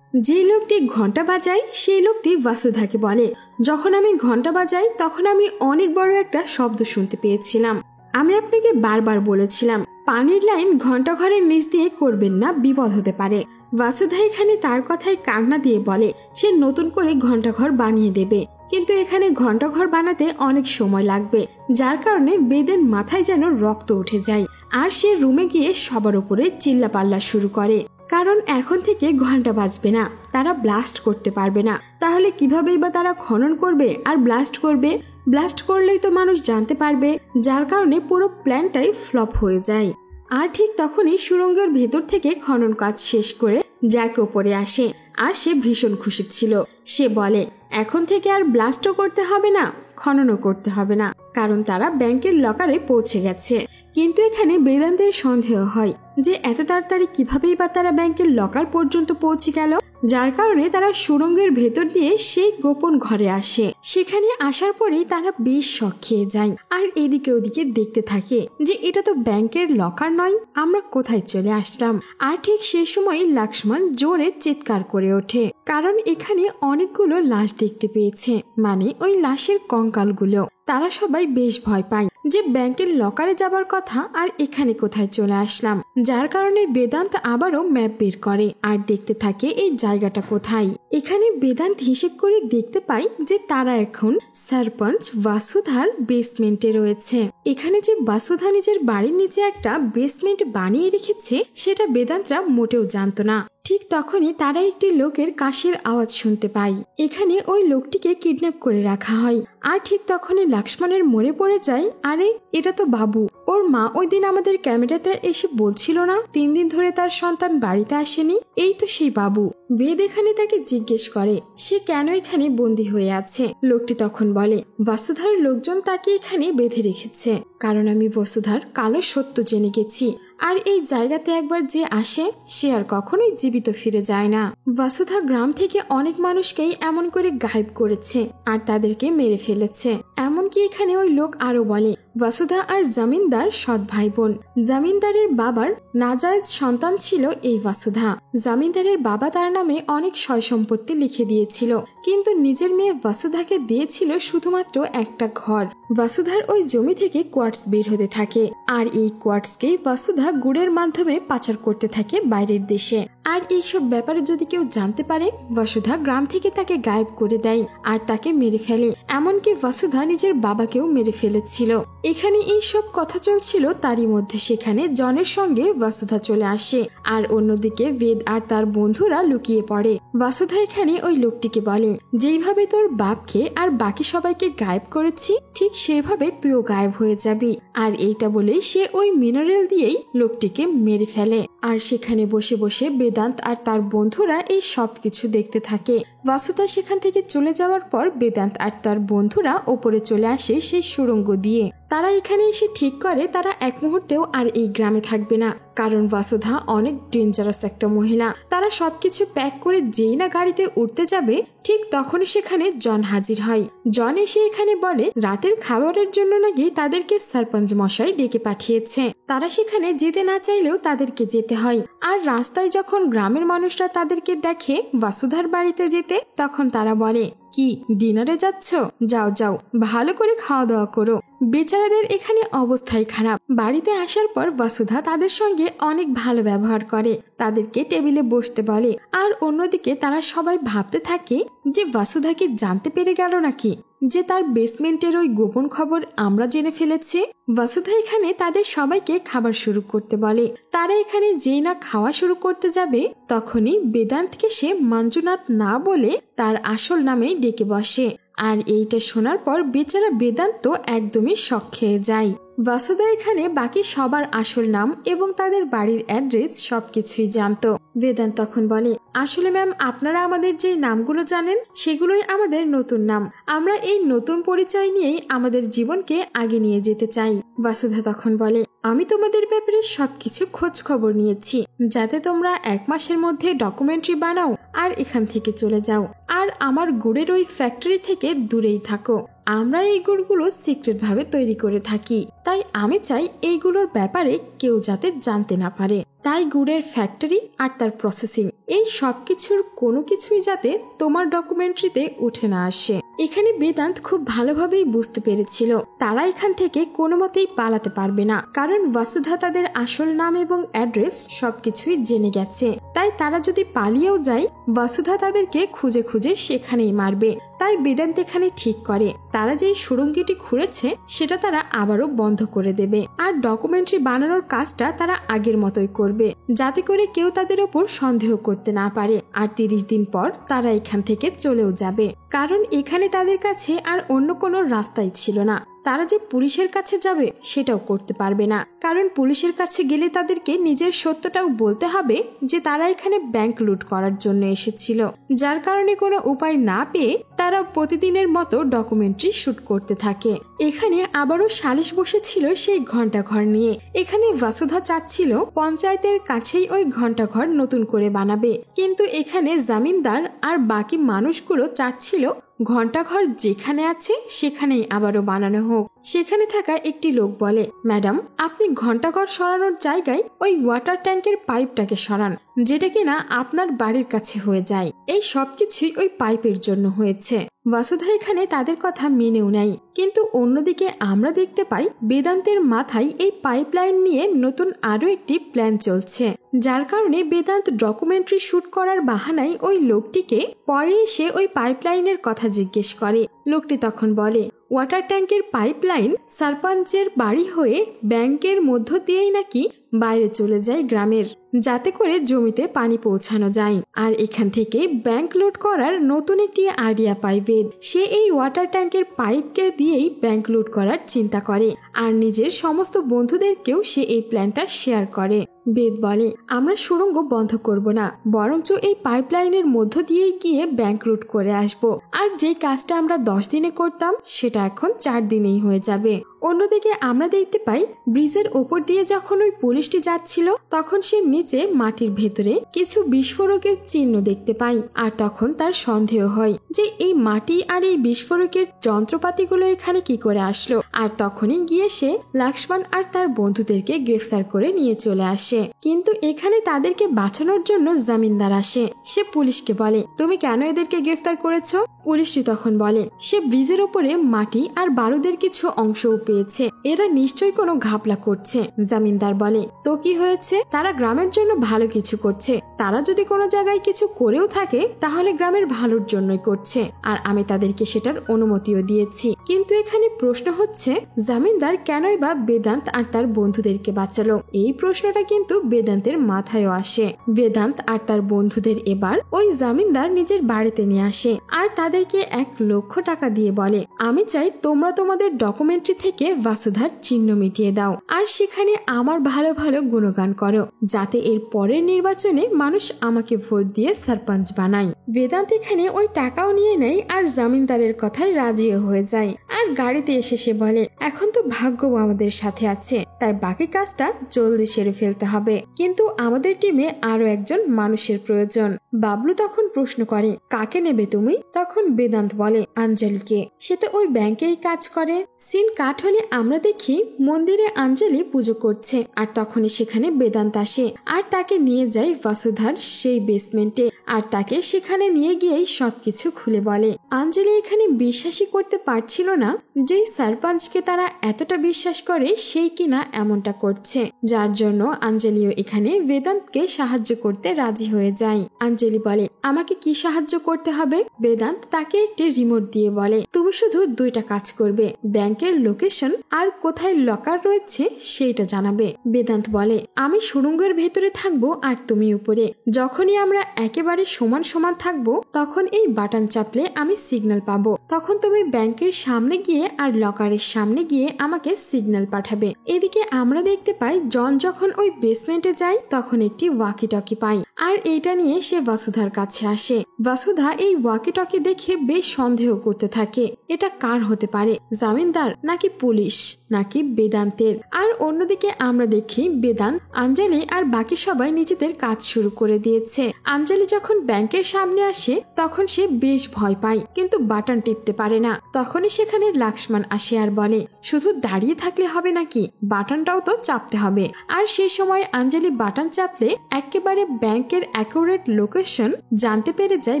যে লোকটি ঘন্টা বাজায় সেই লোকটি বাসুধাকে বলে, যখন আমি ঘন্টা বাজাই তখন আমি অনেক বড় একটা শব্দ শুনতে পেয়েছিলাম। আমি আপনাকে বারবার বলেছিলাম পানির লাইন ঘন্টা ঘরের নিচ দিয়ে করবেন না, বিপদ হতে পারে। বাসুধা এখানে তার কথায় কান্না দিয়ে বলে সে নতুন করে ঘন্টা ঘর বানিয়ে দেবে, কিন্তু এখানে ঘন্টা ঘর বানাতে অনেক সময় লাগবে, যার কারণে বেদের মাথায় যেন রক্ত উঠে যায়। আর সে রুমে গিয়ে সবার উপরে চিল্লাপাল্লা শুরু করে, কারণ এখন থেকে ঘন্টা বাজবে না, তারা ব্লাস্ট করতে পারবে না। তাহলে কিভাবেই বা তারা খনন করবে আর ব্লাস্ট করবে? ব্লাস্ট করলেই তো মানুষ জানতে পারবে, যার কারণে পুরো প্ল্যানটাই ফ্লপ হয়ে যায়। আর ঠিক তখনই সুড়ঙ্গের ভেতর থেকে খনন কাজ শেষ করে জ্যাক ওপরে আসে, আর সে ভীষণ খুশি ছিল। সে বলে এখন থেকে আর ব্লাস্টও করতে হবে না, খননও করতে হবে না, কারণ তারা ব্যাংকের লকারে পৌঁছে গেছে। কিন্তু এখানে বেদান্তের সন্দেহ হয় যে এত তাড়াতাড়ি কিভাবেই বা তারা ব্যাংকের লকার পর্যন্ত পৌঁছে গেল, যার কারণে তারা সুড়ঙ্গের ভেতর দিয়ে সেই গোপন ঘরে আসে। সেখানে আসার পরেই তারা বেশ শক খেয়ে যায়, আর এদিকে ওদিকে দেখতে থাকে যে এটা তো ব্যাংকের লকার নয়, আমরা কোথায় চলে আসলাম। আর ঠিক সেই সময় লক্ষ্মণ জোরে চিৎকার করে ওঠে, কারণ এখানে অনেকগুলো লাশ দেখতে পেয়েছে, মানে ওই লাশের কঙ্কালগুলো। তারা সবাই বেশ ভয় পায় যে ব্যাংকের লকারে যাবার কথা, আর এখানে কোথায় চলে আসলাম। যার কারণে বেদান্ত আবারও ম্যাপ বের করে আর দেখতে থাকে এই জায়গাটা কোথায়। এখানে বেদান্ত হিসেব করে দেখতে পাই যে তারা এখন সরপঞ্চ বাসুধার বেসমেন্টে রয়েছে। এখানে যে বাসুধা নিজের বাড়ির নিচে একটা বেসমেন্ট বানিয়ে রেখেছে সেটা বেদান্তরা মোটেও জানতো না। ঠিক তখনই তারা একটি লোকের কাশির আওয়াজ শুনতে পায়। এখানে ওই লোকটিকে কিডন্যাপ করে রাখা হয়। আর ঠিক তখনই লক্ষ্মণের মনে পড়ে যায়, আরে এটা তো বাবু। ওর মা ওই দিন আমাদের ক্যামেরাতে এসে বলছিল না 3 দিন ধরে তার সন্তান বাড়িতে আসেনি, এই তো সেই বাবু। বেদ এখানে তাকে জিজ্ঞেস করে সে কেন এখানে বন্দী হয়ে আছে। লোকটি তখন বলে বাসুধার লোকজন তাকে এখানে বেঁধে রেখেছে, কারণ আমি বসুধার কালো সত্য জেনে গেছি। আর এই জায়গাতে একবার যে আসে সে আর কখনোই জীবিত ফিরে যায় না। বাসুধা গ্রাম থেকে অনেক মানুষকেই এমন করে গায়েব করেছে আর তাদেরকে মেরে ফেলেছে। এমনকি এখানে ওই লোক আরো বলে বাসুধা আর জমিনদার সৎ ভাই বোন। জমিনদারের বাবার নাজায়েজ সন্তান ছিল এই বাসুধা। জমিনদারের বাবা তার নামে অনেক সয় সম্পত্তি লিখে দিয়েছিল, কিন্তু নিজের মেয়ে বাসুধাকে দিয়েছিল শুধুমাত্র একটা ঘর। বাসুধার ওই জমি থেকে কোয়ার্টস বের হতে থাকে, আর এই কোয়ার্টসকে বাসুধা গুড়ের মাধ্যমে পাচার করতে থাকে বাইরের দেশে। আর এইসব ব্যাপারে যদি কেউ জানতে পারে, বাসুধা গ্রাম থেকে তাকে গায়েব করে দেয় আর তাকে মেরে ফেলে। এমনকি বাসুধা নিজের বাবাকেও মেরে ফেলেছিল। এখানে এই সব কথা চলছিল, তারই মধ্যে সেখানে জনের সঙ্গে বাসুধা চলে আসে, আর অন্যদিকে বেদ আর তার বন্ধুরা লুকিয়ে পড়ে। বাসুধা এখানে ওই লোকটিকে বলে যেইভাবে তোর বাপকে আর বাকি সবাইকে গায়েব করেছি ঠিক সেভাবে তুইও গায়েব হয়ে যাবি। আর এইটা বলে সে ওই মিনারেল দিয়েই লোকটিকে মেরে ফেলে। আর সেখানে বসে বসে বেদান্ত আর তার বন্ধুরা এই সব কিছু দেখতে থাকে। বাসুধা সেখান থেকে চলে যাওয়ার পর বেদান্ত আর তার বন্ধুরা ওপরে চলে আসে সেই সুড়ঙ্গ দিয়ে। তারা এখানে এসে ঠিক করে তারা এক মুহূর্তেও আর এই গ্রামে থাকবে না, কারণ বাসুধা অনেক ডেঞ্জারাস একটা মহিলা। তারা সবকিছু প্যাক করে যেই না গাড়িতে উঠতে যাবে ঠিক তখনই সেখানে জন হাজির হয়। জন এসে এখানে বলে রাতের খাবারের জন্য নাকি তাদেরকে সরপঞ্চ মশাই ডেকে পাঠিয়েছে। তারা সেখানে যেতে না চাইলেও তাদেরকে যেতে হয়। আর রাস্তায় যখন গ্রামের মানুষরা তাদেরকে দেখে বাসুধার বাড়িতে যেতে, তখন তারা বলে কি ডিনারে যাচ্ছ? যাও যাও, ভালো করে খাওয়া দাওয়া করো। বেচারাদের এখানে অবস্থাই খারাপ। বাড়িতে আসার পর বাসুধা তাদের সঙ্গে অনেক ভালো ব্যবহার করে, তাদেরকে টেবিলে বসতে বলে। আর অন্যদিকে তারা সবাই ভাবতে থাকে যে বাসুধাকে জানতে পেরে গেল নাকি যে তার বেসমেন্টের ওই গোপন খবর আমরা জেনে ফেলেছি। বাসুধা এখানে তাদের সবাইকে খাবার শুরু করতে বলে। তারা এখানে যেই না খাওয়া শুরু করতে যাবে তখনই বেদান্তকে সে মঞ্জুনাথ না বলে তার আসল নামেই ডেকে বসে। আর এইটা শোনার পর বেচারা বেদান্ত একদমই শক খেয়ে যায়। বাসুদা এখানে বাকি সবার আসল নাম এবং তাদের বাড়ির অ্যাড্রেস সবকিছুই জানতো। বেদান্ত তখন বলে, আসলে ম্যাম, আপনারা আমাদের যে নামগুলো জানেন সেগুলোই আমাদের নতুন নাম। আমরা এই নতুন পরিচয় নিয়েই আমাদের জীবনকে আগে নিয়ে যেতে চাই। বাসুধা তখন বলে, আমি তোমাদের ব্যাপারে সবকিছু খোঁজ খবর নিয়েছি, যাতে তোমরা 1 মাসের মধ্যে ডকুমেন্টারি বানাও আর এখান থেকে চলে যাও, আর আমার গুড়ের ওই ফ্যাক্টরি থেকে দূরেই থাকো। আমরা এই গুড়গুলো সিক্রেট ভাবে তৈরি করে থাকি, তাই আমি চাই এইগুলোর ব্যাপারে কেউ যাতে জানতে না পারে। তাই গুড়ের ফ্যাক্টরি আর তার প্রসেসিং এই সবকিছুর কোনো কিছুই যাতে তোমার ডকুমেন্টারিতে উঠে না আসে। এখানে বেদান্ত খুব ভালোভাবেই বুঝতে পেরেছিল তারা এখান থেকে কোনো মতেই পালাতে পারবে না, কারণ বাসুধা তাদের আসল নাম এবং অ্যাড্রেস সবকিছুই জেনে গেছে। তাই তারা যদি পালিয়েও যায়, বাসুধা তাদেরকে খুঁজে খুঁজে সেখানেই মারবে। তাই বেদান্ত এখানে ঠিক করে তারা যেই সুড়ঙ্গিটি খুঁড়েছে সেটা তারা আবারও বন্ধ করে দেবে, আর ডকুমেন্টারি বানানোর কাজটা তারা আগের মতোই করবে, যাতে করে কেউ তাদের ওপর সন্দেহ করতে না পারে। আর 30 দিন পর তারা এখান থেকে চলেও যাবে, কারণ এখানে তাদের কাছে আর অন্য কোনো রাস্তাই ছিল না। তারা যে পুলিশের কাছে যাবে সেটাও করতে পারবে না, কারণ পুলিশের কাছে গেলে তাদেরকে নিজের সত্যটাও বলতে হবে যে তারা এখানে ব্যাংক লুট করার জন্য এসেছিল, যার কারণে কোনো উপায় না পেয়ে তারা প্রতিদিনের মতো ডকুমেন্টারি শুট করতে থাকে। এখানে আবারও সালিশ বসেছিল সেই ঘন্টাঘর নিয়ে। এখানে বাসুধা চাচ্ছিল পঞ্চায়েতের কাছেই ওই ঘন্টাঘর নতুন করে বানাবে, কিন্তু এখানে জামিনদার আর বাকি মানুষগুলো চাচ্ছিল ঘন্টাঘর যেখানে আছে সেখানেই আবারও বানানো হোক। সেখানে থাকা একটি লোক বলে, ম্যাডাম, আপনি ঘন্টাঘর সরানোর জায়গায় ওই ওয়াটার ট্যাঙ্কের পাইপটাকে সরান, যেটা কিনা আপনার বাড়ির কাছে হয়ে যায়। এই সবকিছুই ওই পাইপের জন্য হয়েছে। বাসুধা এখানে তাদের কথা মেনেও নেয়, কিন্তু অন্যদিকে আমরা দেখতে পাই বেদান্তের মাথায় এই পাইপলাইন নিয়ে নতুন আরো একটি প্ল্যান চলছে, যার কারণে বেদান্ত ডকুমেন্টারি শুট করার বাহানায় ওই লোকটিকে পরে এসে ওই পাইপলাইনের কথা জিজ্ঞেস করে। লোকটি তখন বলে, ওয়াটার ট্যাঙ্কের পাইপলাইন সারপঞ্চের বাড়ি হয়ে ব্যাংকের মধ্য দিয়েই নাকি বাইরে চলে যায় গ্রামের, যাতে করে জমিতে পানি পৌঁছানো যায়। আর এখান থেকে ব্যাংক লুট করার নতুন একটি আইডিয়া পায় বেদ। সে এই ওয়াটার ট্যাঙ্কের পাইপকে দিয়েই ব্যাংক লুট করার চিন্তা করে, আর নিজের সমস্ত বন্ধুদেরকেও সে এই প্ল্যানটা শেয়ার করে। বেদ বলে, আমরা সুড়ঙ্গ বন্ধ করব না, বরঞ্চ এই পাইপলাইনের মধ্য দিয়েই গিয়ে ব্যাংক লুট করে আসব। আর যে কাজটা আমরা 10 দিনে করতাম সেটা এখন 4 দিনেই হয়ে যাবে। অন্যদিকে আমরা দেখতে পাই ব্রিজের ওপর দিয়ে যখন ওই পুলিশটি যাচ্ছিল, তখন সে নিচে মাটির ভেতরে কিছু বিস্ফোরকের চিহ্ন দেখতে পায়। আর তখন তার সন্দেহ হয় যে এই মাটি আর এই বিস্ফোরকের যন্ত্রপাতিগুলো এখানে কি করে আসলো। আর তখনই গিয়ে সে লক্ষ্মণ আর তার বন্ধুদেরকে গ্রেফতার করে নিয়ে চলে আসে। কিন্তু এখানে তাদেরকে বাঁচানোর জন্য জামিনদার আসে। সে পুলিশকে বলে, তুমি কেন এদেরকে গ্রেফতার করেছো? পুলিশটি তখন বলে, সে ব্রিজের ওপরে মাটি আর বারুদের কিছু অংশও পেয়েছে, এরা নিশ্চয়ই কোনো ঘাপলা করছে। জামিনদার বলে, তো কি হয়েছে? তারা গ্রামের জন্য ভালো কিছু করছে। তারা যদি কোনো জায়গায় কিছু করেও থাকে তাহলে গ্রামের ভালোর জন্যই করছে, আর আমি তাদেরকে সেটার অনুমতিও দিয়েছি। কিন্তু এখানে প্রশ্ন হচ্ছে, জামিনদার কেনই বা বেদান্ত আর তার বন্ধুদেরকে বাঁচালো? এই প্রশ্নটা কিন্তু বেদান্তের মাথায়ও আসে। বেদান্ত আর তার বন্ধুদের এবার ওই জামিনদার নিজের বাড়িতে নিয়ে আসে, আর তাদেরকে 1 লক্ষ টাকা দিয়ে বলে, আমি চাই তোমরা তোমাদের ডকুমেন্টারি থেকে বাসুধার চিহ্ন মিটিয়ে দাও, আর সেখানে আমার ভালো ভালো গুণগান করো, যাতে এর পরের নির্বাচনে মানুষ আমাকে ভোট দিয়ে সরপঞ্চ বানায়। বেদান্ত এখানে ওই টাকাও নিয়ে নেয় আর জামিনদারের কথায় রাজিও হয়ে যায়। আর গাড়িতে এসে সে বলে, এখন তো ভাগ্য আমাদের সাথে আছে, তাই বাকি কাজটা জলদি সেরে ফেলতে হবে, কিন্তু আমাদের টিমে আরো একজন মানুষের প্রয়োজন। বাবলু তখন প্রশ্ন করে, কাকে নেবে তুমি? তখন বেদান্ত বলে, আঞ্জলিকে, সে তো ওই ব্যাংকেই কাজ করে। সিন কাট হলে আমরা দেখি মন্দিরে আঞ্জলি পুজো করছে, আর তখনই সেখানে বেদান্ত আসে আর তাকে নিয়ে যায় বাসুধার সেই বেসমেন্টে, আর তাকে সেখানে নিয়ে গিয়েই সবকিছু খুলে বলে। আঞ্জলি এখানে বিশ্বাসই করতে পারছিল না যে সরপঞ্চকে তারা এতটা বিশ্বাস করে সেই কিনা এমনটা করছে, যার জন্য আঞ্জলিও এখানে বেদান্তকে সাহায্য করতে রাজি হয়ে যায়। আঞ্জলি বলে, আমাকে কি সাহায্য করতে হবে? বেদান্ত তাকে একটি রিমোট দিয়ে বলে, তুমি শুধু দুইটা কাজ করবে, ব্যাংকের লোকেশন আর কোথায় লকার রয়েছে সেইটা জানাবে। বেদান্ত বলে, আমি সুড়ঙ্গের ভেতরে থাকবো আর তুমি উপরে। যখনই আমরা একেবারে সমান সমান থাকবো তখন এই বাটন চাপলে আমি সিগন্যাল পাবো। তখন তুমি ব্যাংকের সামনে গিয়ে আর লকারের সামনে গিয়ে আমাকে সিগন্যাল পাঠাবে। এদিকে আমরা দেখতে পাই জন যখন ওই বেসমেন্টে যায় তখন একটি ওয়াকি টকি পাই, আর এইটা নিয়ে সে বাসুধার কাছে আসে। বাসুধা এই ওয়াকি টকি দেখে বেশ সন্দেহ করতে থাকে, এটা কার হতে পারে, জামিনদার নাকি পুলিশ নাকি বেদান্তের। আর অন্যদিকে আমরা দেখি বেদান্ত, আঞ্জলি আর বাকি সবাই নিজেদের কাজ শুরু করে দিয়েছে। আঞ্জলি যখন ব্যাংকের সামনে আসে তখন সে বেশ ভয় পায়, কিন্তু বাটন টিপতে পারে না। তখনই সেখানে লক্ষ্মণ আসে আর বলে, শুধু দাঁড়িয়ে থাকলে হবে নাকি, বাটনটাও তো চাপতে হবে। আর সেই সময় আঞ্জলি বাটন চাপলে একেবারে ব্যাংকের অ্যাকুরেট লোকেশন জানতে পেরে যায়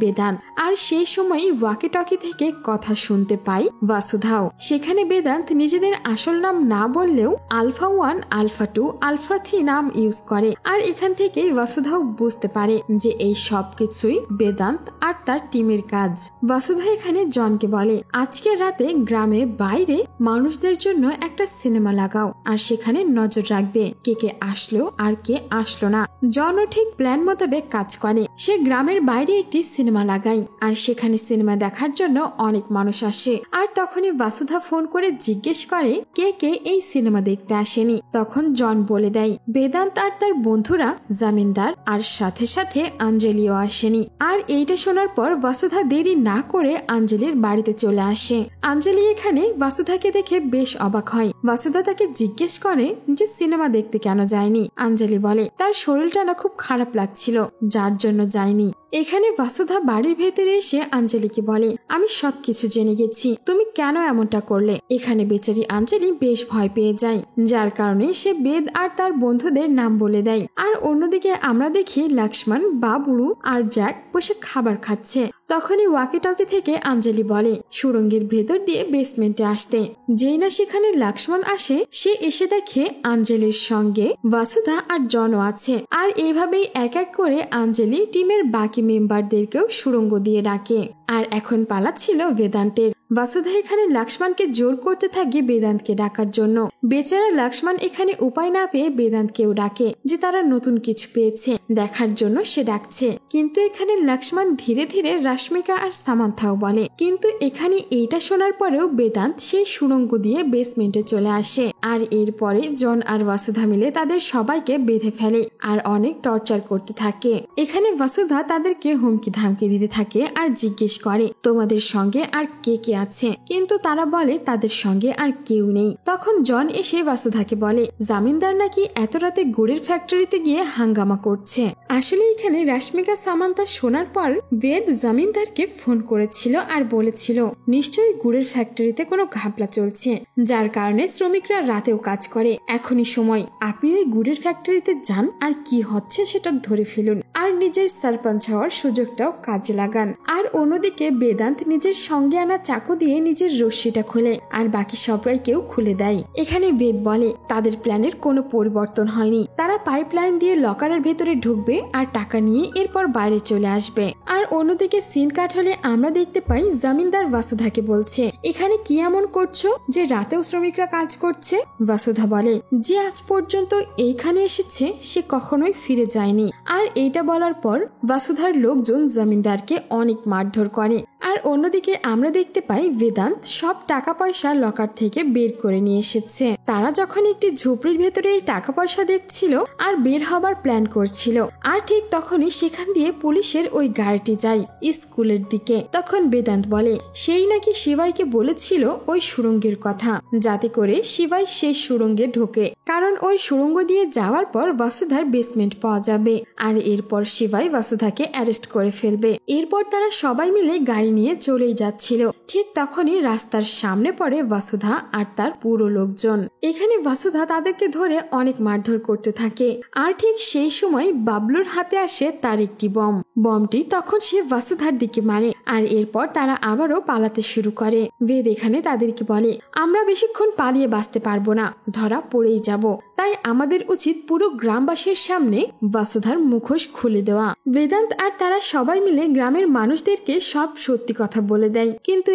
বেদান্ত। আর সেই সময় ওয়াকি টকি থেকে কথা শুনতে পাই বাসুধাও। সেখানে বেদান্ত নিজেদের আসল নাম না বললেও আলফা 1, আলফা 2, আলফা 3 নাম ইউজ করে। আর এখান থেকে বাসুধাও বুঝতে পারে যে এই সব কিছুই বেদান্ত আর তার টিমের কাজ। বাসুধা এখানে জনকে বলে, আজকে রাতে গ্রামের বাইরে মানুষদের জন্য একটা সিনেমা লাগাও আর সেখানে নজর রাখবে কে কে আসলো আর কে আসলো না। জনও ঠিক প্ল্যান মোতাবেক কাজ করে। সে গ্রামের বাইরে একটি সিনেমা লাগায় আর সেখানে সিনেমা দেখার জন্য অনেক মানুষ আসে। আর তখনই বাসুধা ফোন করে জিজ্ঞেস করে কে কে এই সিনেমা দেখতে আসেনি। তখন জন বলে দেয় বেদান্ত আর তার বন্ধুরা, জামিনদার আর সাথে সাথে আঞ্জলিও আসেনি। আর এইটা শোনার পর বাসুধা দেরি না করে আঞ্জলির বাড়িতে চলে আসে। আঞ্জলি এখানে বাসুধাকে দেখে বেশ অবাক হয়। বাসুধা তাকে জিজ্ঞেস করে যে সিনেমা দেখতে কেন যায়নি। আঞ্জলি বলে তার শরীরটা না খুব খারাপ লাগছিল, যার জন্য যায়নি। এখানে বাসুধা বাড়ির ভেতরে এসে আঞ্জলিকে বলে, আমি সবকিছু জেনে গেছি, তুমি কেন এমনটা করলে। এখানে বেচারি আঞ্জলি বেশ ভয় পেয়ে যায়, যার কারণে সে বেদ আর তার বন্ধুদের নাম বলে দেয়। আর অন্যদিকে আমরা দেখি লক্ষ্মণ, বাবুরু আর জ্যাক বসে খাবার খাচ্ছে। তখনই ওয়াকি টকি থেকে আঞ্জলি বলে সুড়ঙ্গের ভেতর দিয়ে বেসমেন্টে আসতে। যেই না সেখানে লক্ষ্মণ আসে, সে এসে দেখে আঞ্জলির সঙ্গে বাসুধা আর জনও আছে। আর এইভাবেই এক এক করে আঞ্জলি টিমের বাকি মেম্বারদেরকেও সুড়ঙ্গ দিয়ে ডাকে। আর এখন পালা ছিল বেদান্তের। বাসুধা এখানে লক্ষ্মণকে জোর করতে থাকে বেদান্তকে ডাকার জন্য। বেচারা লক্ষ্মণ এখানে উপায় না পেয়ে বেদান্তকেও ডাকে যে তারা নতুন কিছু পেয়েছে দেখার জন্য সে ডাকছে। কিন্তু এখানে লক্ষ্মণ ধীরে ধীরে রাশ্মিকা আর সামান্থাও বলে। কিন্তু এখানে এইটা শোনার পরেও বেদান্ত সেই সুড়ঙ্গ দিয়ে বেসমেন্টে চলে আসে। আর এরপরে জন আর বাসুধা মিলে তাদের সবাইকে বেঁধে ফেলে আর অনেক টর্চার করতে থাকে। এখানে বাসুধা তাদেরকে হুমকি ধামকি দিতে থাকে আর জিজ্ঞেস করে তোমাদের সঙ্গে আর কে কে আছে, কিন্তু তারা বলে তাদের সঙ্গে আর কেউ নেই। তখন জন এসে বাসুধাকে বলে জামিনদার নাকি এত রাতে গুড়ের ফ্যাক্টরিতে গিয়ে হাঙ্গামা করছে। আসলে এখানে রাশ্মিকা সামান্তা শোনার পর বেদ জামিনদারকে ফোন করেছিল আর বলেছিল নিশ্চয়ই গুড়ের ফ্যাক্টরিতে কোনো ঘাপলা চলছে, যার কারণে শ্রমিকরা রাতেও কাজ করে। এখনই সময়, আপনি ওই গুড়ের ফ্যাক্টরিতে যান আর কি হচ্ছে সেটা ধরে ফেলুন আর নিজের সারপঞ্চ হওয়ার সুযোগটাও কাজে লাগান। আর অন্যদিকে বেদান্ত নিজের সঙ্গে আনা চাকু দিয়ে নিজের রশ্মিটা খোলে আর বাকি সবাইকেও খুলে দেয়। এখানে বেদ বলে তাদের প্ল্যানের কোনো পরিবর্তন হয়নি, তারা পাইপলাইন দিয়ে লকারের ভেতরে ঢুকবে আর টাকা নিয়ে এরপর বাইরে চলে আসবে। আর অন্যদিকে সিন কাট হলে আমরা দেখতে পাই জামিনদার বাসুধাকে বলছে এখানে কি এমন করছো যে রাতেও শ্রমিকরা কাজ করছে। বাসুধা বলে যে আজ পর্যন্ত এইখানে এসেছে সে কখনোই ফিরে যায়নি। আর এইটা বলার পর বাসুধার লোকজন জমিদারকে অনেক মারধর করে। আর অন্যদিকে আমরা দেখতে পাই বেদান্ত সব টাকা পয়সা লকার থেকে বের করে নিয়ে এসেছে। তারা যখন একটি ঝুপড়ির ভেতরে এই টাকা পয়সা দেখছিল আর বের হবার প্ল্যান করছিল, আর ঠিক তখনই সেখান দিয়ে পুলিশের ওই গাড়িটি যায় স্কুলের দিকে। তখন বেদান্ত বলে সেই নাকি শিবাইকে বলেছিল ওই সুড়ঙ্গের কথা, যাতে করে শিবাই সেই সুড়ঙ্গে ঢোকে, কারণ ওই সুড়ঙ্গ দিয়ে যাওয়ার পর বাসুধার বেসমেন্ট পাওয়া যাবে। আর এরপর শিবাই বাসুধাকে অ্যারেস্ট করে ফেলবে। এরপর তারা সবাই মিলে গাড়ি নিয়ে চলেই যাচ্ছিল। ঠিক তখনই রাস্তার সামনে পড়ে বাসুধা আর তার পুরো লোকজন। এখানে বাসুধা তাদেরকে ধরে অনেক মারধর করতে থাকে। আর ঠিক সেই সময় বাবলুর হাতে আসে তার একটি বম। বমটি তখন সে বাসুধার দিকে মারে আর এরপর তারা আবারও পালাতে শুরু করে। বেদ এখানে তাদেরকে বলে আমরা বেশিক্ষণ পালিয়ে বাঁচতে পারবো না, ধরা পড়েই যাব। তাই আমাদের উচিত পুরো গ্রামবাসীর সামনে বাসুধার মুখোশ খুলে দেওয়া। বেদান্ত আর তারা সবাই মিলে গ্রামের মানুষদেরকে সব সত্যি কথা বলে দেয়। কিন্তু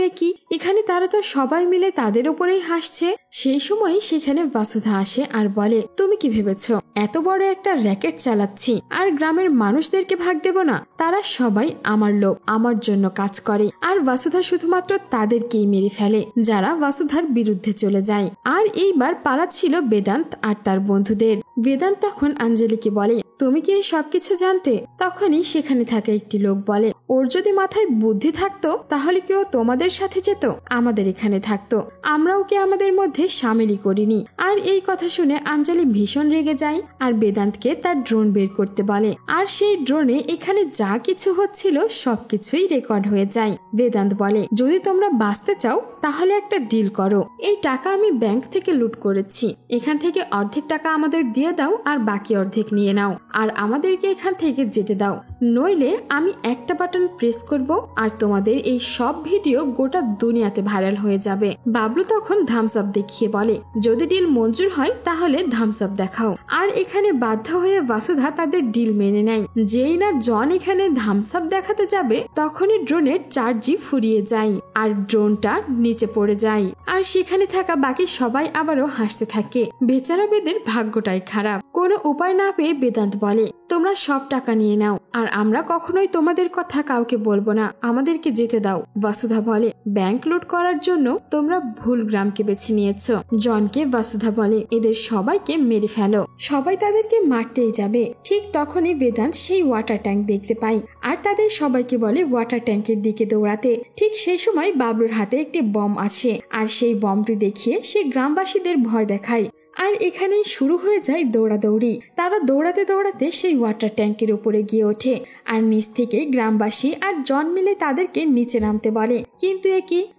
এখানে তারা তো সবাই মিলে তাদের উপরেই হাসছে। সেই সময় সেখানে বাসুধা আসে আর বলে, তুমি কি ভেবেছো এত বড় একটা র্যাকেট চালাচ্ছি আর গ্রামের মানুষদেরকে ভাগ দেব না? তারা সবাই আমার লোক, আমার জন্য কাজ করে। আর বাসুধা শুধুমাত্র তাদেরকেই মেরে ফেলে যারা বাসুধার বিরুদ্ধে চলে যায়। আর এইবার পালাচ্ছিল বেদান্ত আর তার বন্ধুদের। বেদান্ত তখন আঞ্জলিকে বলে, তুমি কি এই সবকিছু জানতে? তখনই সেখানে থাকা একটি লোক বলে, ওর যদি মাথায় বুদ্ধি থাকতো তাহলে কেউ তোমাদের সাথে যেত, আমাদের এখানে থাকতো, আমরা ওকে আমাদের মধ্যে সামিলই করিনি। আর এই কথা শুনে আঞ্জলি ভীষণ রেগে যায় আর বেদান্তকে তার ড্রোন বের করতে বলে। আর সেই ড্রোনে এখানে যা কিছু হচ্ছিল সবকিছুই রেকর্ড হয়ে যায়। বেদান্ত বলে, যদি তোমরা বাঁচতে চাও তাহলে একটা ডিল করো। এই টাকা আমি ব্যাংক থেকে লুট করেছি, এখান থেকে অর্ধেক টাকা আমাদের দিয়ে দাও আর বাকি অর্ধেক নিয়ে নাও আর আমাদেরকে এখান থেকে যেতে দাও, নইলে আমি একটা বাটন প্রেস করব আর তোমাদের এই সব ভিডিও গোটা দুনিয়াতে ভাইরাল হয়ে যাবে। বাবলু তখন থামস আপ দেখিয়ে বলে, যদি ডিল মঞ্জুর হয় তাহলে থামস আপ দেখাও। আর এখানে বাধ্য হয়ে বাসুধা তাদের ডিল মেনে নেয়। যেই না জন এখানে থামস আপ দেখাতে যাবে তখনই ড্রোনের চার্জই ফুরিয়ে যায় আর ড্রোনটা নিচে পড়ে যায়। আর সেখানে থাকা বাকি সবাই আবারও হাসতে থাকে। বেচারা বেদের ভাগ্যটাই খারাপ। কোনো উপায় না পেয়ে বেদান্ত বলে, তোমরা সব টাকা নিয়ে নাও আর আমরা কখনোই তোমাদের কথা কাউকে বলবো না, আমাদেরকে যেতে দাও। বাসুধা বলে, ব্যাংক লুট করার জন্য তোমরা ভুল গ্রামকে বেছে নিয়েছো। জনকে বাসুধা বলে, এদের সবাইকে মেরে ফেলো, সবাই তাদেরকে মারতেই যাবে। ঠিক তখনই বেদান্ত সেই ওয়াটার ট্যাঙ্ক দেখতে পায় আর তাদের সবাইকে বলে ওয়াটার ট্যাঙ্কের দিকে দৌড়াতে। ঠিক সেই সময় বাবলুর হাতে একটি বম আসে আর সেই বমটি দেখিয়ে সে গ্রামবাসীদের ভয় দেখায়। আর এখানেই শুরু হয়ে যায় দৌড়াদৌড়ি। তারা দৌড়াতে দৌড়াতে সেই ওয়াটার ট্যাঙ্কের উপরে গিয়ে ওঠে আর নিচ থেকে গ্রামবাসী আর জন মিলে তাদেরকে নিচে নামতে বলে। কিন্তু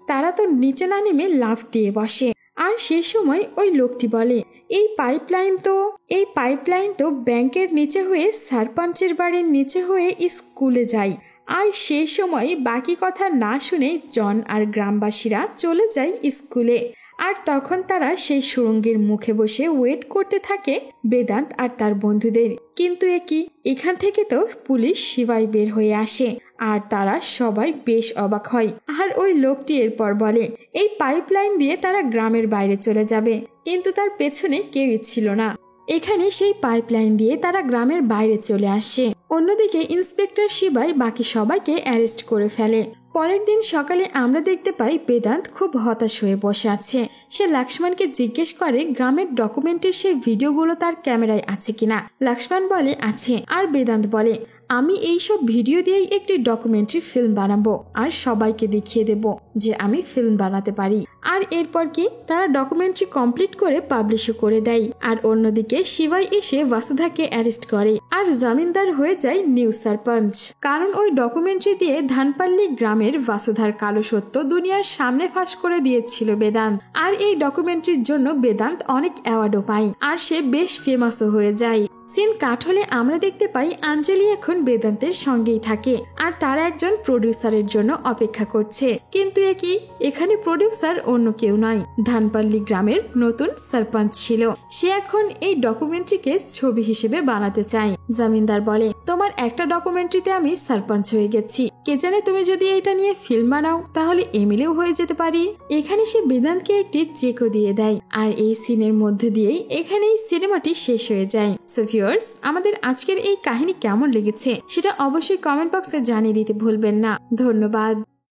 তারা তো নিচে না নেমে লাফ দিয়ে বসে। আর সেই সময় ওই লোকটি বলে, এই পাইপলাইন তো ব্যাংকের নিচে হয়ে সারপঞ্চের বাড়ির নিচে হয়ে স্কুলে যায়। আর সেই সময় বাকি কথা না শুনে জন আর গ্রামবাসীরা চলে যায় স্কুলে। আর তখন তারা সেই সুড়ঙ্গের মুখে বসে ওয়েট করতে থাকে বেদান্ত আর তার বন্ধুদের। কিন্তু এখান থেকে তো পুলিশ সিপাই বের হয়ে আসে আর তারা সবাই বেশ অবাক হয়। আর ওই লোকটি এরপর বলে, এই পাইপলাইন দিয়ে তারা গ্রামের বাইরে চলে যাবে, কিন্তু তার পেছনে কেউই ছিল না। এখানে সেই পাইপলাইন দিয়ে তারা গ্রামের বাইরে চলে আসে। অন্যদিকে ইন্সপেক্টর সিপাই বাকি সবাইকে অ্যারেস্ট করে ফেলে। পরের দিন সকালে আমরা দেখতে পাই বেদান্ত খুব হতাশ হয়ে বসে আছে। সে লক্ষ্মণকে জিজ্ঞেস করে গ্রামের ডকুমেন্টের সেই ভিডিওগুলো তার ক্যামেরায় আছে কিনা। লক্ষ্মণ বলে আছে। আর বেদান্ত বলে, আমি এইসব ভিডিও দিয়েই একটি ডকুমেন্টারি ফিল্ম বানাবো আর সবাইকে দেখিয়ে দেব যে আমি ফিল্ম বানাতে পারি। আর এরপর তারা ডকুমেন্টারি কমপ্লিট করে পাবলিশও করে দেয়। আর অন্যদিকে শিবাই এসে বাসুধাকে অ্যারেস্ট করে আর জমিনদার হয়ে যায় নিউ সারপঞ্চ। কারণ ওই ডকুমেন্টারি দিয়ে ধানপাল্লি গ্রামের বাসুধার কালো সত্য দুনিয়ার সামনে ফাঁস করে দিয়েছিল বেদান্ত। আর এই ডকুমেন্টারির জন্য বেদান্ত অনেক অ্যাওয়ার্ডও পায় আর সে বেশ ফেমাসও হয়ে যায়। সিন কাট হলে আমরা দেখতে পাই আঞ্জলি এখন বেদান্তের সঙ্গেই থাকে আর তারা একজন প্রডিউসারের জন্য অপেক্ষা করছে। কিন্তু এখানে প্রডিউসার অন্য কেউ নয়, ধানপাল্লি গ্রামের নতুন সারপঞ্চ ছিল। সে এখন এই ডকুমেন্টারিকে ছবি হিসেবে বানাতে চায়। জমিনদার বলে, তোমার একটা ডকুমেন্টারিতে আমি সারপঞ্চ হয়ে গেছি, কে জানে তুমি যদি এটা নিয়ে ফিল্ম বানাও তাহলে এমএলএও হয়ে যেতে পারি। এখানে সে বেদান্তকে একটি চেকও দিয়ে দেয়। আর এই সিনের মধ্য দিয়েই এখানে এই সিনেমাটি শেষ হয়ে যায়। সো ভিউয়ার্স, আমাদের আজকের এই কাহিনী কেমন লেগেছে সেটা অবশ্যই কমেন্ট বক্সে জানিয়ে দিতে ভুলবেন না। ধন্যবাদ।